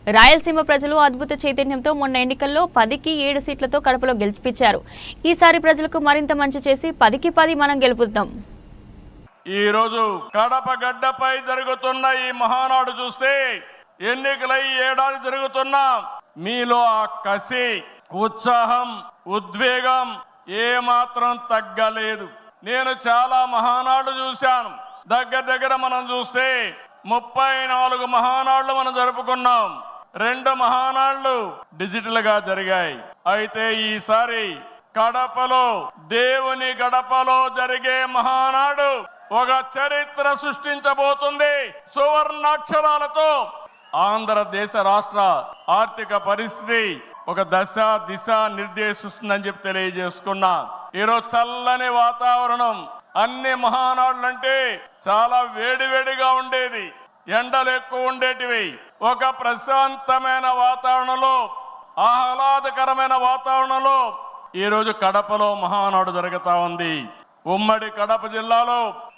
రాయలసీమ ప్రజలు అద్భుత చైతన్యంతో మొన్న ఎన్నికల్లో 10కి 7 సీట్లతో కడపలో గెలిపించారు. ఈసారి ప్రజలకు మరింత మంచి చేసి 10కి 10 మనం గెలుపుదాం. ఈ రోజు కడప గడ్డపై జరుగుతున్న ఈ మహానాడు చూస్తే ఎన్నికలై ఏడాది జరుగుతున్నా మీలో ఆ కసి, ఉత్సాహం, ఉద్వేగం ఏ మాత్రం తగ్గలేదు. నేను చాలా మహానాడు చూశాను. దగ్గర మనం చూస్తే 34 మహానాడులు మనం జరుపుకున్నాం. 2 మహానాడులు డిజిటల్ గా జరిగాయి. అయితే ఈసారి కడపలో, దేవుని గడపలో జరిగే మహానాడు ఒక చరిత్ర సృష్టించబోతుంది. సువర్ణాక్షరాలతో ఆంధ్రదేశ రాష్ట్ర ఆర్థిక పరిస్థితి ఒక దశ దిశ నిర్దేశిస్తుందని చెప్పి తెలియజేసుకున్నా. ఈరోజు చల్లని వాతావరణం. అన్ని మహానాడులంటే చాలా వేడివేడిగా ఉండేది, ఎండలు ఎక్కువ ఉండేటివి. ఒక ప్రశాంతమైన వాతావరణంలో, ఆహ్లాదకరమైన వాతావరణంలో ఈరోజు కడపలో మహానాడు జరుగుతా ఉంది. ఉమ్మడి కడప జిల్లాలో